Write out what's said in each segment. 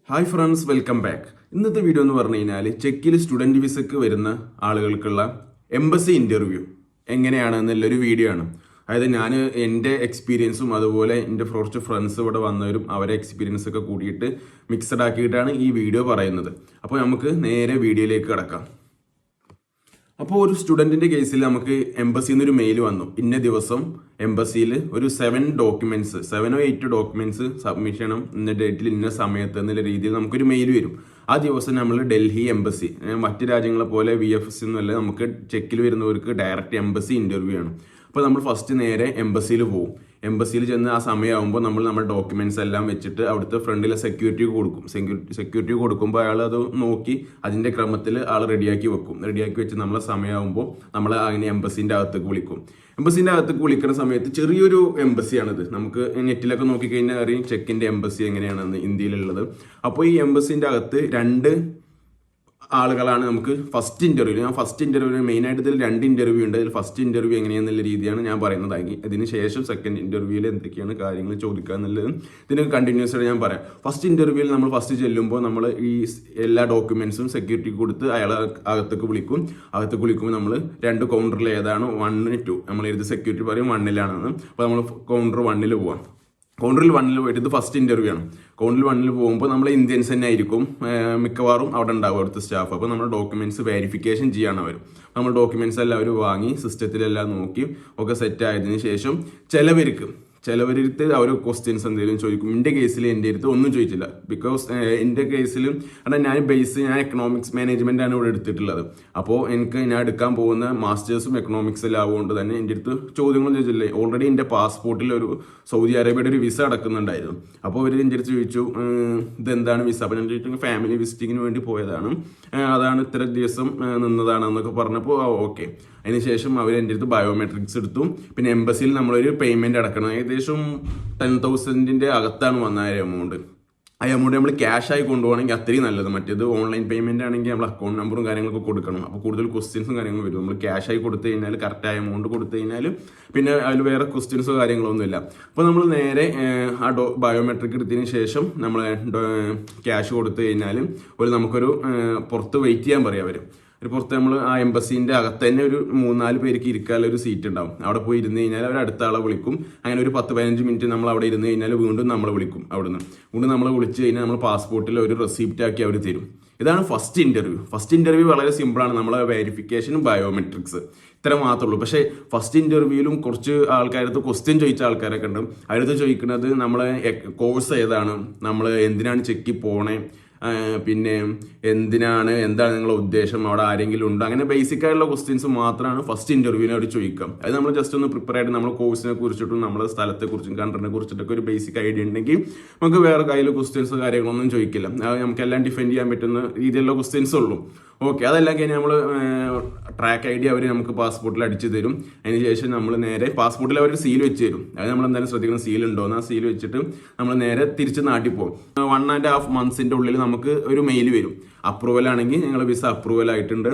Hi friends, welcome back. ഇന്നത്തെ video എന്ന് പറഞ്ഞു കഴിഞ്ഞാൽ ചെക്കിൽ സ്റ്റുഡൻറ്റ് വിസയ്ക്ക് വരുന്ന ആളുകൾക്കുള്ള എംബസി ഇൻ്റർവ്യൂ എങ്ങനെയാണെന്നുള്ളൊരു വീഡിയോ ആണ്. അതായത് ഞാൻ എൻ്റെ എക്സ്പീരിയൻസും അതുപോലെ എൻ്റെ കുറച്ച് ഫ്രണ്ട്സ് ഇവിടെ വന്നവരും അവരെ എക്സ്പീരിയൻസ് ഒക്കെ കൂടിയിട്ട് മിക്സഡ് ആക്കിയിട്ടാണ് ഈ വീഡിയോ പറയുന്നത്. അപ്പോൾ നമുക്ക് നേരെ വീഡിയോയിലേക്ക് കിടക്കാം. അപ്പോൾ ഒരു സ്റ്റുഡൻറ്റിൻ്റെ കേസിൽ നമുക്ക് എംബസിയിൽ നിന്നൊരു മെയിൽ വന്നു, ഇന്ന ദിവസം എംബസിയിൽ ഒരു 7 or 8 ഡോക്യുമെൻറ്റ്സ് സബ്മിറ്റ് ചെയ്യണം, ഇന്ന ഡേറ്റിൽ ഇന്ന സമയത്ത് എന്നുള്ള രീതിയിൽ നമുക്കൊരു മെയിൽ വരും. ആ ദിവസം നമ്മൾ ഡൽഹി എംബസി, മറ്റ് രാജ്യങ്ങളെ പോലെ VFS എന്നല്ല, നമുക്ക് ചെക്കിൽ വരുന്നവർക്ക് ഡയറക്റ്റ് എംബസി ഇൻ്റർവ്യൂ ആണ്. അപ്പോൾ നമ്മൾ ഫസ്റ്റ് നേരെ എംബസിയിൽ പോകും. എംബസിയിൽ ചെന്ന് ആ സമയമാകുമ്പോൾ നമ്മുടെ ഡോക്യുമെൻറ്റ്സ് എല്ലാം വെച്ചിട്ട് അവിടുത്തെ ഫ്രണ്ടിലെ സെക്യൂരിറ്റി കൊടുക്കും. സെക്യൂരിറ്റി കൊടുക്കുമ്പോൾ അയാൾ അത് നോക്കി അതിൻ്റെ ക്രമത്തിൽ ആൾ റെഡിയാക്കി വെക്കും. റെഡിയാക്കി വെച്ച് നമ്മളെ സമയമാകുമ്പോൾ നമ്മൾ അതിനെ എംബസിൻ്റെ അകത്തേക്ക് വിളിക്കും. എംബസിൻ്റെ അകത്തേക്ക് വിളിക്കുന്ന സമയത്ത് ചെറിയൊരു എംബസിയാണിത്. നമുക്ക് നെറ്റിലൊക്കെ നോക്കിക്കഴിഞ്ഞാൽ അറിയും ചെക്കിൻ്റെ എംബസി എങ്ങനെയാണെന്ന് ഇന്ത്യയിലുള്ളത്. അപ്പോൾ ഈ എംബസിൻ്റെ അകത്ത് 2 ആളുകളാണ് നമുക്ക് ഫസ്റ്റ് ഇൻ്റർവ്യൂ. ഞാൻ ഫസ്റ്റ് ഇൻ്റർവ്യൂ മെയിനായിട്ട് ഇതിൽ 2 ഇൻ്റർവ്യൂ ഉണ്ട്. ഇതിൽ ഫസ്റ്റ് ഇൻ്റർവ്യൂ എങ്ങനെയാണെന്നുള്ള രീതിയാണ് ഞാൻ പറയുന്നതായി. അതിന് ശേഷം സെക്കൻഡ് ഇൻ്റർവ്യൂവിൽ എന്തൊക്കെയാണ് കാര്യങ്ങൾ ചോദിക്കുക എന്നുള്ളത് ഇതിന് കണ്ടിന്യൂസ് ആയിട്ട് ഞാൻ പറയാം. ഫസ്റ്റ് ഇൻ്റർവ്യൂവിൽ നമ്മൾ ഫസ്റ്റ് ചെല്ലുമ്പോൾ നമ്മൾ ഈ എല്ലാ ഡോക്യുമെൻറ്റ്സും സെക്യൂരിറ്റിക്ക് കൊടുത്ത് അയാളെ അകത്തേക്ക് വിളിക്കും. അകത്തേക്ക് വിളിക്കുമ്പോൾ നമ്മൾ 2 കൗണ്ടറിൽ ഏതാണ് 1, 2 നമ്മൾ എഴുതി സെക്യൂരിറ്റി പറയും 1-ലാണെന്ന്. അപ്പോൾ നമ്മൾ കൗണ്ടർ 1-ൽ പോവാം. കൗണ്ടറിൽ 1-ൽ പോയിട്ട് ഇത് ഫസ്റ്റ് ഇൻ്റർവ്യൂ ആണ്. കൗണ്ടറിൽ 1-ൽ പോകുമ്പോൾ നമ്മൾ ഇന്ത്യൻസ് തന്നെ ആയിരിക്കും മിക്കവാറും അവിടെ ഉണ്ടാവും, അവിടുത്തെ സ്റ്റാഫ്. അപ്പോൾ നമ്മുടെ ഡോക്യുമെൻറ്റ്സ് വെരിഫിക്കേഷൻ ചെയ്യാണ് അവർ. നമ്മൾ ഡോക്യുമെൻറ്റ്സ് എല്ലാം അവർ വാങ്ങി സിസ്റ്റത്തിലെല്ലാം നോക്കി ഒക്കെ സെറ്റ് ആയതിനു ശേഷം ചിലവർക്ക് അവർ ക്വസ്റ്റ്യൻസ് എന്തെങ്കിലും ചോദിക്കും. എൻ്റെ കേസിൽ എൻ്റെ അടുത്ത് ഒന്നും ചോദിച്ചില്ല. ബിക്കോസ് എൻ്റെ കേസിലും ഞാൻ എക്കണോമിക്സ് മാനേജ്മെൻ്റ് ആണ് ഇവിടെ എടുത്തിട്ടുള്ളത്. അപ്പോൾ ഞാൻ എടുക്കാൻ പോകുന്ന മാസ്റ്റേഴ്സും എക്കണോമിക്സിലും ആവുകൊണ്ട് തന്നെ എൻ്റെ അടുത്ത് ചോദ്യങ്ങളൊന്നും ചോദിച്ചില്ലേ. ഓൾറെഡി എൻ്റെ പാസ്പോർട്ടിൽ ഒരു സൗദി അറേബ്യയുടെ ഒരു വിസ അടക്കുന്നുണ്ടായിരുന്നു. അപ്പോൾ അവർ എൻ്റെ അടുത്ത് ചോദിച്ചു ഇതെന്താണ് വിസ. അപ്പോൾ ഞാൻ ചോദിച്ചു ഫാമിലി വിസിറ്റിങ്ങിന് വേണ്ടി പോയതാണ്, അതാണ് ഇത്ര ദിവസം നിന്നതാണെന്നൊക്കെ പറഞ്ഞപ്പോൾ ഓക്കെ. അതിനുശേഷം അവർ എൻ്റെ അടുത്ത് ബയോമെട്രിക്സ് എടുത്തു. പിന്നെ എംബസിയിൽ നമ്മളൊരു പേയ്മെൻറ്റ് അടക്കണം. ഏകദേശം 10,000 അകത്താണ് വന്ന എമൗണ്ട്. ആ എമൗണ്ട് നമ്മൾ ക്യാഷായി കൊണ്ടുപോകണമെങ്കിൽ അത്രയും നല്ലത്. മറ്റേത് ഓൺലൈൻ പേയ്മെൻ്റ് ആണെങ്കിൽ നമ്മൾ അക്കൗണ്ട് നമ്പറും കാര്യങ്ങളൊക്കെ കൊടുക്കണം. അപ്പോൾ കൂടുതൽ ക്വസ്റ്റ്യൻസും കാര്യങ്ങളും വരും. നമ്മൾ ക്യാഷായി കൊടുത്തു കഴിഞ്ഞാൽ കറക്റ്റായ എമൗണ്ട് കൊടുത്തു കഴിഞ്ഞാൽ പിന്നെ അതിൽ വേറെ ക്വസ്റ്റ്യൻസോ കാര്യങ്ങളൊന്നുമില്ല. അപ്പോൾ നമ്മൾ നേരെ ആ ബയോമെട്രിക് എടുത്തതിന് ശേഷം നമ്മൾ ക്യാഷ് കൊടുത്തു കഴിഞ്ഞാൽ നമുക്കൊരു പുറത്ത് വെയിറ്റ് ചെയ്യാൻ പറയും അവർ. പുറത്ത് നമ്മൾ ആ എംബസീൻ്റെ അകത്ത് തന്നെ ഒരു 3-4 പേർക്ക് ഇരിക്കാനുള്ള ഒരു സീറ്റ് ഉണ്ടാവും. അവിടെ പോയി ഇരുന്ന് കഴിഞ്ഞാൽ അവർ അടുത്ത ആളെ വിളിക്കും. അങ്ങനെ ഒരു 10-15 മിനിറ്റ് നമ്മൾ അവിടെ ഇരുന്ന് കഴിഞ്ഞാൽ വീണ്ടും നമ്മളെ വിളിക്കും. വീണ്ടും നമ്മളെ വിളിച്ച് കഴിഞ്ഞാൽ നമ്മൾ പാസ്പോർട്ടിൽ ഒരു റെസിപ്റ്റ് ആക്കി അവർ തരും. ഇതാണ് ഫസ്റ്റ് ഇൻ്റർവ്യൂ. ഫസ്റ്റ് ഇൻ്റർവ്യൂ വളരെ സിമ്പിളാണ്. നമ്മളെ വെരിഫിക്കേഷനും ബയോമെട്രിക്സ് ഇത്ര മാത്രമേ ഉള്ളൂ. പക്ഷേ ഫസ്റ്റ് ഇൻ്റർവ്യൂവിലും കുറച്ച് ആൾക്കാരടുത്ത് ക്വസ്റ്റ്യൻ ചോദിച്ച ആൾക്കാരൊക്കെ ഉണ്ട്. അവരടുത്ത് ചോദിക്കുന്നത് നമ്മളെ കോഴ്സ് ഏതാണ്, നമ്മൾ എന്തിനാണ് ചെക്കിൽ പോണേ, പിന്നെ എന്താണ് നിങ്ങളുടെ ഉദ്ദേശം, അവിടെ ആരെങ്കിലും ഉണ്ടോ, അങ്ങനെ ബേസിക് ആയിട്ടുള്ള ക്വസ്റ്റ്യൻസ് മാത്രമാണ് ഫസ്റ്റ് ഇൻ്റർവ്യൂവിനെ അവർ ചോദിക്കാം. അത് നമ്മൾ ജസ്റ്റ് ഒന്ന് പ്രിപ്പയർ ആയിട്ട് നമ്മൾ കോഴ്സിനെ കുറിച്ചിട്ടും നമ്മുടെ സ്ഥലത്തെക്കുറിച്ചും കൺട്രീനെ കുറിച്ചിട്ടൊക്കെ ഒരു ബേസിക് ഐഡിയ ഉണ്ടെങ്കിൽ നമുക്ക് വേറെ കയ്യിൽ ക്വസ്റ്റ്യൻസ് കാര്യങ്ങളൊന്നും ചോദിക്കില്ല. അത് നമുക്കെല്ലാം ഡിഫെൻഡ് ചെയ്യാൻ പറ്റുന്ന രീതിയിലുള്ള ക്വസ്റ്റ്യൻസ് ഉള്ളൂ. ഓക്കെ, അതെല്ലാം കഴിഞ്ഞാൽ നമ്മൾ ട്രാക്ക് ID അവർ നമുക്ക് പാസ്പോർട്ടിൽ അടിച്ചു തരും. അതിന് ശേഷം നമ്മൾ നേരെ പാസ്പോർട്ടിൽ അവർ സീൽ വെച്ച് തരും. അത് നമ്മൾ എന്തായാലും ശ്രദ്ധിക്കണം, സീൽ ഉണ്ടോയെന്ന്. ആ സീൽ വെച്ചിട്ട് നമ്മൾ നേരെ തിരിച്ച് നാട്ടിൽ പോകും. 1.5 months ഉള്ളിൽ നമുക്ക് ഒരു മെയിൽ വരും. അപ്രൂവൽ ആണെങ്കിൽ ഞങ്ങൾ വിസ അപ്രൂവൽ ആയിട്ടുണ്ട്,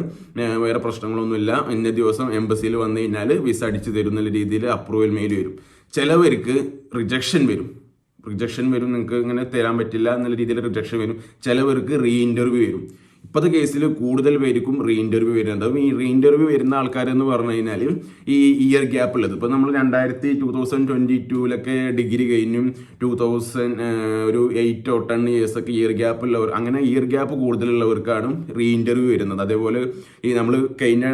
വേറെ പ്രശ്നങ്ങളൊന്നുമില്ല, ഇന്ന ദിവസം എംബസിയിൽ വന്നു കഴിഞ്ഞാൽ വിസ അടിച്ചു തരും എന്നുള്ള രീതിയിൽ അപ്രൂവൽ മെയിൽ വരും. ചിലവർക്ക് റിജക്ഷൻ വരും, നിങ്ങൾക്ക് ഇങ്ങനെ തരാൻ പറ്റില്ല എന്നുള്ള രീതിയിൽ റിജക്ഷൻ വരും. ചിലവർക്ക് റീ ഇൻ്റർവ്യൂ വരും. ഇപ്പോഴത്തെ കേസിൽ കൂടുതൽ പേർക്കും റീ ഇൻ്റർവ്യൂ വരുന്നുണ്ട്. ഈ റീ ഇൻ്റർവ്യൂ വരുന്ന ആൾക്കാരെന്ന് പറഞ്ഞു കഴിഞ്ഞാൽ ഈ ഇയർ ഗ്യാപ്പ് ഉള്ളത്, ഇപ്പോൾ നമ്മൾ 2022 ഡിഗ്രി കഴിഞ്ഞും 2008 or 10 years ഒക്കെ ഇയർ ഗ്യാപ്പ് ഉള്ളവർ, അങ്ങനെ ഇയർ ഗ്യാപ്പ് കൂടുതലുള്ളവർക്കാണ് റീ ഇൻ്റർവ്യൂ വരുന്നത്. അതേപോലെ ഈ നമ്മൾ കഴിഞ്ഞ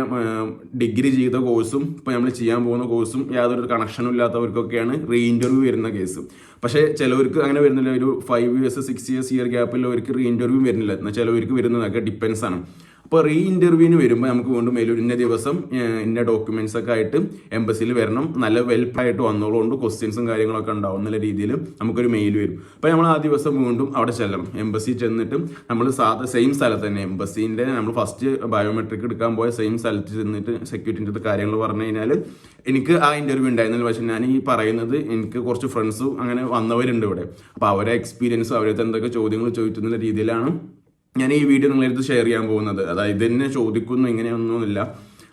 ഡിഗ്രി ചെയ്ത കോഴ്സും ഇപ്പോൾ നമ്മൾ ചെയ്യാൻ പോകുന്ന കോഴ്സും യാതൊരു കണക്ഷനും ഇല്ലാത്തവർക്കൊക്കെയാണ് റീ ഇൻ്റർവ്യൂ വരുന്ന കേസ്. പക്ഷേ ചിലവർക്ക് അങ്ങനെ വരുന്നില്ല. ഒരു 5 years 6 years ഇയർ ഗ്യാപ്പുള്ളവർക്ക് റീ ഇൻ്റർവ്യൂ വരുന്നില്ല. എന്നാൽ ചിലവർക്ക് വരുന്നതൊക്കെ ഡിപ്പെൻസ് ആണ്. അപ്പോൾ റീ ഇൻ്റർവ്യൂവിന് വരുമ്പോൾ നമുക്ക് വീണ്ടും മെയിൽ ഇന്ന ദിവസം ഇന്ന ഡോക്യുമെൻറ്റ്സ് ഒക്കെ ആയിട്ട് എംബസിയിൽ വരണം, നല്ല വെൽപ്പായിട്ട് വന്നോളുകൊണ്ട് ക്വസ്റ്റ്യൻസും കാര്യങ്ങളൊക്കെ ഉണ്ടാവും എന്നുള്ള രീതിയിൽ നമുക്കൊരു മെയിൽ വരും. അപ്പോൾ നമ്മൾ ആ ദിവസം വീണ്ടും അവിടെ ചെല്ലണം. എംബസി ചെന്നിട്ട് നമ്മൾ സെയിം സ്ഥലത്ത് തന്നെ എംബസീൻ്റെ നമ്മൾ ഫസ്റ്റ് ബയോമെട്രിക് എടുക്കാൻ പോയ സെയിം സ്ഥലത്ത് ചെന്നിട്ട് സെക്യൂരിറ്റിൻ്റെ അടുത്ത് കാര്യങ്ങൾ പറഞ്ഞു കഴിഞ്ഞാൽ എനിക്ക് ആ ഇൻ്റർവ്യൂ ഉണ്ടായിരുന്നില്ല. പക്ഷേ ഞാൻ ഈ പറയുന്നത് എനിക്ക് കുറച്ച് ഫ്രണ്ട്സും അങ്ങനെ വന്നവരുണ്ട് ഇവിടെ. അപ്പോൾ അവരെ എക്സ്പീരിയൻസ്, അവരടുത്ത് എന്തൊക്കെ ചോദ്യങ്ങൾ ചോദിക്കുന്ന രീതിയിലാണ് ഞാൻ ഈ വീഡിയോ നിങ്ങളടുത്ത് ഷെയർ ചെയ്യാൻ പോകുന്നത്. അതായത് ഇതെന്നെ ചോദിക്കുന്നു ഇങ്ങനെയൊന്നുമില്ല.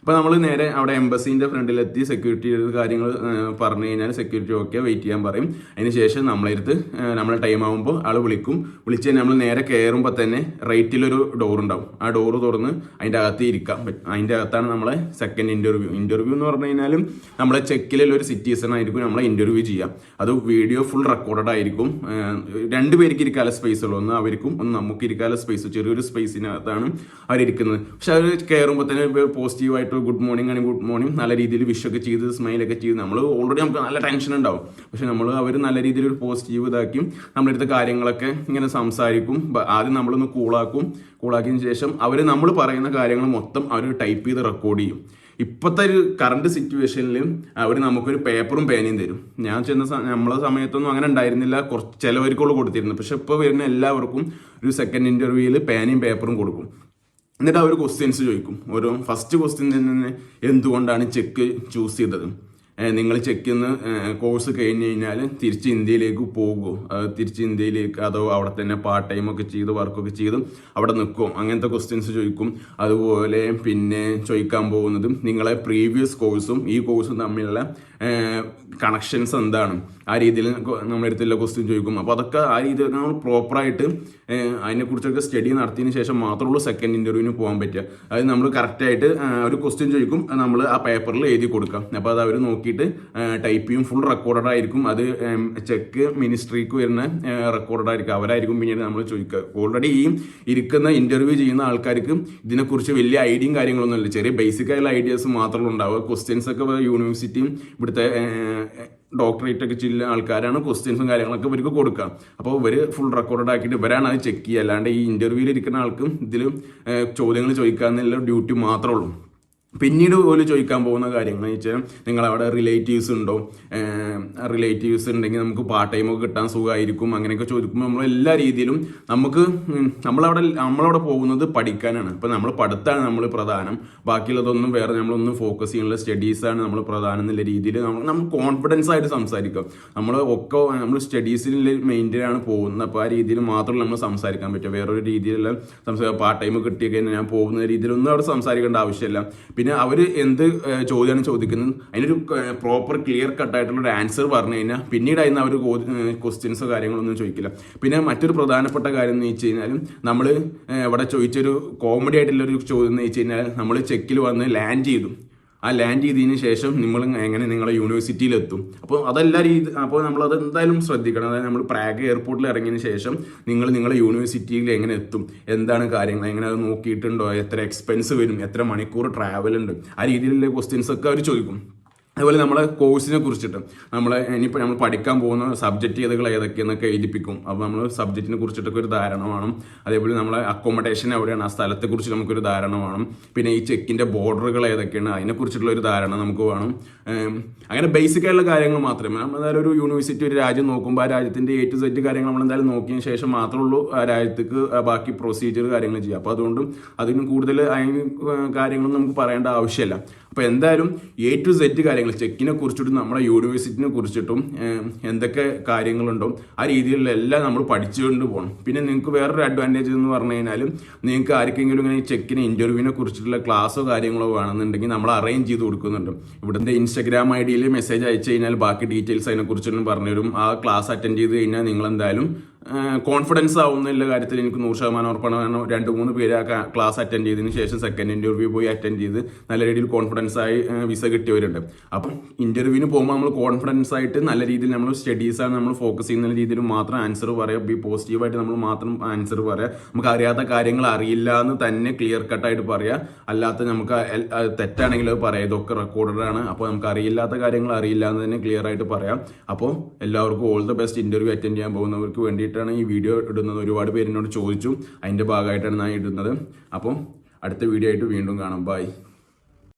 അപ്പോൾ നമ്മൾ നേരെ അവിടെ എംബസീൻ്റെ ഫ്രണ്ടിലെത്തി സെക്യൂരിറ്റി കാര്യങ്ങൾ പറഞ്ഞു കഴിഞ്ഞാൽ സെക്യൂരിറ്റി ഓക്കെ വെയിറ്റ് ചെയ്യാൻ പറയും. അതിന് ശേഷം നമ്മളെടുത്ത് നമ്മളെ ടൈം ആകുമ്പോൾ ആൾ വിളിക്കും. വിളിച്ച് നമ്മൾ നേരെ കയറുമ്പോൾ തന്നെ റൈറ്റിലൊരു ഡോർ ഉണ്ടാവും. ആ ഡോറ് തുറന്ന് അതിൻ്റെ അകത്ത് ഇരിക്കാം. അതിൻ്റെ അകത്താണ് നമ്മളെ സെക്കൻഡ് ഇൻ്റർവ്യൂ എന്ന് പറഞ്ഞു കഴിഞ്ഞാലും നമ്മളെ ചെക്കിലുള്ള ഒരു സിറ്റിസൺ ആയിരിക്കും നമ്മളെ ഇൻ്റർവ്യൂ ചെയ്യാം. അത് വീഡിയോ ഫുൾ റെക്കോർഡഡ് ആയിരിക്കും. 2 പേർക്ക് ഇരിക്കാനുള്ള സ്പേസ് ഉള്ളൂ. ഒന്ന് അവർക്കും ഒന്ന് നമുക്ക് ഇരിക്കാനുള്ള സ്പേസ്, ചെറിയൊരു സ്പേസിനകത്താണ് അവരിക്കുന്നത്. പക്ഷെ അവർ കയറുമ്പോൾ തന്നെ പോസിറ്റീവായിട്ട് ഗുഡ് മോർണിംഗ് ആണെങ്കിൽ ഗുഡ് മോർണിംഗ് നല്ല രീതിയിൽ വിഷൊക്കെ ചെയ്ത് സ്മൈലൊക്കെ ചെയ്ത് നമ്മൾ ഓൾറെഡി നമുക്ക് നല്ല ടെൻഷൻ ഉണ്ടാവും. പക്ഷെ അവർ നല്ല രീതിയിൽ ഒരു പോസിറ്റീവ് ഇതാക്കി നമ്മളെടുത്ത കാര്യങ്ങളൊക്കെ ഇങ്ങനെ സംസാരിക്കും. ആദ്യം നമ്മളൊന്ന് കൂളാക്കിയതിന് ശേഷം നമ്മൾ പറയുന്ന കാര്യങ്ങൾ മൊത്തം അവർ ടൈപ്പ് ചെയ്ത് റെക്കോർഡ് ചെയ്യും. ഇപ്പോഴത്തെ ഒരു കറണ്ട് സിറ്റുവേഷനിൽ അവർ നമുക്കൊരു പേപ്പറും പേനയും തരും. ഞാൻ നമ്മളെ സമയത്തൊന്നും അങ്ങനെ ഉണ്ടായിരുന്നില്ല, കുറച്ച് ചിലവർക്കുള്ള കൊടുത്തിരുന്നു. പക്ഷെ ഇപ്പോൾ വരുന്ന എല്ലാവർക്കും ഒരു സെക്കൻഡ് ഇൻ്റർവ്യൂവിൽ പേനയും പേപ്പറും കൊടുക്കും. എന്നിട്ട് അവർ ക്വസ്റ്റ്യൻസ് ചോദിക്കും. ഓരോ ഫസ്റ്റ് ക്വസ്റ്റ്യൻ തന്നെ എന്തുകൊണ്ടാണ് ചെക്ക് ചൂസ് ചെയ്തത്, നിങ്ങൾ ചെക്കിന്ന് കോഴ്സ് കഴിഞ്ഞ് കഴിഞ്ഞാൽ തിരിച്ച് ഇന്ത്യയിലേക്ക് പോകുമോ, തിരിച്ച് ഇന്ത്യയിലേക്ക് അതോ അവിടെ തന്നെ പാർട്ട് ടൈം ഒക്കെ ചെയ്ത് വർക്കൊക്കെ ചെയ്ത് അവിടെ നിൽക്കുമോ, അങ്ങനത്തെ ക്വസ്റ്റ്യൻസ് ചോദിക്കും. അതുപോലെ പിന്നെ ചോദിക്കാൻ പോകുന്നതും നിങ്ങളെ പ്രീവിയസ് കോഴ്സും ഈ കോഴ്സും തമ്മിലുള്ള കണക്ഷൻസ് എന്താണ്, ആ രീതിയിൽ നമ്മുടെ അടുത്തുള്ള ക്വസ്റ്റ്യൻ ചോദിക്കും. അപ്പോൾ അതൊക്കെ ആ രീതിയിൽ നമ്മൾ പ്രോപ്പറായിട്ട് അതിനെക്കുറിച്ചൊക്കെ സ്റ്റഡി നടത്തിയതിന് ശേഷം മാത്രമേ ഉള്ളൂ സെക്കൻഡ് ഇൻ്റർവ്യൂവിന് പോകാൻ പറ്റുക. അത് നമ്മൾ കറക്റ്റായിട്ട് ഒരു ക്വസ്റ്റ്യൻ ചോദിക്കും, നമ്മൾ ആ പേപ്പറിൽ എഴുതി കൊടുക്കാം. അപ്പോൾ അത് അവർ നോക്കിയിട്ട് ടൈപ്പ് ചെയ്യും. ഫുൾ റെക്കോർഡഡ് ആയിരിക്കും. അത് ചെക്ക് മിനിസ്ട്രിക്ക് വരുന്ന റെക്കോർഡഡ് ആയിരിക്കും. അവരായിരിക്കും പിന്നീട് നമ്മൾ ചോദിക്കുക. ഓൾറെഡി ഈ ഇരിക്കുന്ന ഇൻ്റർവ്യൂ ചെയ്യുന്ന ആൾക്കാർക്ക് ഇതിനെക്കുറിച്ച് വലിയ ഐഡിയയും കാര്യങ്ങളൊന്നും ഇല്ല. ചെറിയ ബേസിക് ആയുള്ള ഐഡിയാസ് മാത്രമേ ഉണ്ടാവുക. ക്വസ്റ്റ്യൻസ് ഒക്കെ യൂണിവേഴ്സിറ്റിയും ഇവിടുത്തെ ഡോക്ടറേറ്റ് ഒക്കെ ചെയ്യുന്ന ആൾക്കാരാണ് ക്വസ്റ്റ്യൻസും കാര്യങ്ങളൊക്കെ ഇവർക്ക് കൊടുക്കുക. അപ്പോൾ ഇവർ ഫുൾ റെക്കോർഡ് ആക്കിയിട്ട് ഇവരാണ് അത് ചെക്ക് ചെയ്യുക. അല്ലാണ്ട് ഈ ഇൻ്റർവ്യൂവിൽ ഇരിക്കുന്ന ആൾക്കും ഇതിൽ ചോദ്യങ്ങൾ ചോദിക്കാന്നുള്ള ഡ്യൂട്ടി മാത്രമേ ഉള്ളൂ. പിന്നീട് പോലും ചോദിക്കാൻ പോകുന്ന കാര്യങ്ങൾ എന്ന് വെച്ചാൽ നിങ്ങളവിടെ റിലേറ്റീവ്സ് ഉണ്ടെങ്കിൽ നമുക്ക് പാർട്ട് ടൈം ഒക്കെ കിട്ടാൻ സുഖമായിരിക്കും. അങ്ങനെയൊക്കെ ചോദിക്കുമ്പോൾ നമ്മൾ എല്ലാ രീതിയിലും നമ്മളവിടെ പോകുന്നത് പഠിക്കാനാണ്. അപ്പോൾ നമ്മൾ പഠിത്തമാണ് നമ്മൾ പ്രധാനം, ബാക്കിയുള്ളതൊന്നും വേറെ നമ്മളൊന്നും ഫോക്കസ് ചെയ്യാനുള്ള സ്റ്റഡീസാണ് നമ്മൾ പ്രധാനം എന്നുള്ള രീതിയിൽ നമ്മൾ കോൺഫിഡൻസ് ആയിട്ട് സംസാരിക്കും. നമ്മൾ സ്റ്റഡീസിൽ മെയിൻ്റെയിനാണ് പോകുന്നത്. അപ്പോൾ ആ രീതിയിൽ മാത്രമല്ല നമ്മൾ സംസാരിക്കാൻ പറ്റും. വേറൊരു രീതിയിലുള്ള പാർട്ട് ടൈം കിട്ടിയ കഴിഞ്ഞാൽ ഞാൻ പോകുന്ന രീതിയിലൊന്നും അവിടെ സംസാരിക്കേണ്ട ആവശ്യമില്ല. പിന്നെ അവർ എന്ത് ചോദ്യമാണ് ചോദിക്കുന്നത് അതിനൊരു പ്രോപ്പർ ക്ലിയർ കട്ടായിട്ടുള്ളൊരു ആൻസർ പറഞ്ഞു കഴിഞ്ഞാൽ പിന്നീട് അതിന് അവർ ക്വസ്റ്റ്യൻസോ കാര്യങ്ങളൊന്നും ചോദിക്കില്ല. പിന്നെ മറ്റൊരു പ്രധാനപ്പെട്ട കാര്യം എന്ന് വെച്ച് കഴിഞ്ഞാൽ നമ്മൾ ഇവിടെ ചോദിച്ചൊരു കോമഡി ആയിട്ടുള്ളൊരു ചോദ്യം എന്ന് വെച്ച് കഴിഞ്ഞാൽ നമ്മൾ ചെക്കിൽ വന്ന് ലാൻഡ് ചെയ്തു. ആ ലാൻഡ് ചെയ്തതിന് ശേഷം നിങ്ങൾ എങ്ങനെ നിങ്ങളെ യൂണിവേഴ്സിറ്റിയിലെത്തും. അപ്പോൾ അപ്പോൾ നമ്മളത് എന്തായാലും ശ്രദ്ധിക്കണം. അതായത് നമ്മൾ പ്രാഗ് എയർപോർട്ടിൽ ഇറങ്ങിയതിന് ശേഷം നിങ്ങളെ യൂണിവേഴ്സിറ്റിയിൽ എങ്ങനെ എത്തും, എന്താണ് കാര്യങ്ങൾ, എങ്ങനെ അത് നോക്കിയിട്ടുണ്ടോ, എത്ര എക്സ്പെൻസ് വരും, എത്ര മണിക്കൂർ ട്രാവൽ ഉണ്ട്, ആ രീതിയിലുള്ള ക്വസ്റ്റ്യൻസ് ഒക്കെ അവർ ചോദിക്കും. അതുപോലെ നമ്മളെ കോഴ്സിനെ കുറിച്ചിട്ട് ഇനിയിപ്പോൾ നമ്മൾ പഠിക്കാൻ പോകുന്ന സബ്ജക്റ്റ് ഏതൊക്കെയെന്നൊക്കെ എഴുതിപ്പിക്കും. അപ്പോൾ നമ്മൾ സബ്ജക്റ്റിനെ കുറിച്ചിട്ടൊക്കെ ഒരു ധാരണ വേണം. അതേപോലെ നമ്മളെ അക്കോമഡേഷൻ എവിടെയാണ്, ആ സ്ഥലത്തെക്കുറിച്ച് നമുക്കൊരു ധാരണ വേണം. പിന്നെ ഈ ചെക്കിൻ്റെ ബോർഡറുകൾ ഏതൊക്കെയാണ് അതിനെക്കുറിച്ചിട്ടുള്ള ഒരു ധാരണ നമുക്ക് വേണം. അങ്ങനെ ബേസിക് ആയിട്ടുള്ള കാര്യങ്ങൾ മാത്രമേ നമ്മൾ എന്തായാലും ഒരു യൂണിവേഴ്സിറ്റി ഒരു രാജ്യം നോക്കുമ്പോൾ ആ രാജ്യത്തിൻ്റെ A to Z കാര്യങ്ങൾ നമ്മൾ എന്തായാലും നോക്കിയതിന് ശേഷം മാത്രമേ ഉള്ളൂ ആ രാജ്യത്തേക്ക് ബാക്കി പ്രൊസീജിയർ കാര്യങ്ങൾ ചെയ്യുക. അപ്പോൾ അതുകൊണ്ടും അതിന് കൂടുതൽ കാര്യങ്ങളൊന്നും നമുക്ക് പറയേണ്ട ആവശ്യമില്ല. അപ്പോൾ എന്തായാലും A to Z കാര്യങ്ങൾ ചെക്കിനെ കുറിച്ചിട്ടും നമ്മുടെ യൂണിവേഴ്സിറ്റിനെ കുറിച്ചിട്ടും എന്തൊക്കെ കാര്യങ്ങളുണ്ടോ ആ രീതിയിലുള്ള എല്ലാം നമ്മൾ പഠിച്ചുകൊണ്ട് പോകണം. പിന്നെ നിങ്ങൾക്ക് വേറൊരു അഡ്വാൻറ്റേജ് എന്ന് പറഞ്ഞു കഴിഞ്ഞാൽ നിങ്ങൾക്ക് ആർക്കെങ്കിലും ഇങ്ങനെ ചെക്കിന് ഇൻ്റർവ്യൂവിനെ കുറിച്ചിട്ടുള്ള ക്ലാസ്സോ കാര്യങ്ങളോ വേണമെന്നുണ്ടെങ്കിൽ നമ്മൾ അറേഞ്ച് ചെയ്ത് കൊടുക്കുന്നുണ്ട്. ഇവിടുത്തെ Instagram ID മെസ്സേജ് അയച്ചു കഴിഞ്ഞാൽ ബാക്കി ഡീറ്റെയിൽസ് അതിനെക്കുറിച്ചൊന്നും പറഞ്ഞുതരും. ആ ക്ലാസ് അറ്റൻഡ് ചെയ്ത് കഴിഞ്ഞാൽ നിങ്ങൾ എന്തായാലും കോൺഫിഡൻസ് ആവുന്നുള്ള കാര്യത്തിൽ എനിക്ക് 100% ഉറപ്പാണ്. 2-3 പേര് ആ ക്ലാസ് അറ്റൻഡ് ചെയ്തതിന് ശേഷം സെക്കൻഡ് ഇൻ്റർവ്യൂ പോയി അറ്റൻഡ് ചെയ്ത് നല്ല രീതിയിൽ കോൺഫിഡൻസ് ആയി വിസ കിട്ടിയവരുണ്ട്. അപ്പം ഇൻ്റർവ്യൂവിന് പോകുമ്പോൾ നമ്മൾ കോൺഫിഡൻസ് ആയിട്ട് നല്ല രീതിയിൽ നമ്മൾ സ്റ്റഡീസാണ് നമ്മൾ ഫോക്കസ് ചെയ്യുന്ന രീതിയിൽ മാത്രം ആൻസർ പറയുക. പോസിറ്റീവായിട്ട് നമ്മൾ മാത്രം ആൻസർ പറയുക. നമുക്ക് അറിയാത്ത കാര്യങ്ങൾ അറിയില്ല എന്ന് തന്നെ ക്ലിയർ കട്ടായിട്ട് പറയുക. അല്ലാത്ത നമുക്ക് തെറ്റാണെങ്കിൽ അത് പറയാം, ഇതൊക്കെ റെക്കോർഡാണ്. അപ്പോൾ നമുക്ക് അറിയില്ലാത്ത കാര്യങ്ങൾ അറിയില്ല എന്ന് തന്നെ ക്ലിയർ ആയിട്ട് പറയാം. അപ്പോൾ എല്ലാവർക്കും all the best. Interview attend ചെയ്യാൻ പോകുന്നവർക്ക് വേണ്ടിയിട്ട് ഈ വീഡിയോ ഇടുന്നത്. ഒരുപാട് പേര് എന്നോട് ചോദിച്ചു, അതിൻ്റെ ഭാഗമായിട്ടാണ് ഞാൻ ഇടുന്നത്. അപ്പോൾ അടുത്ത വീഡിയോ ആയിട്ട് വീണ്ടും കാണാം. ബൈ.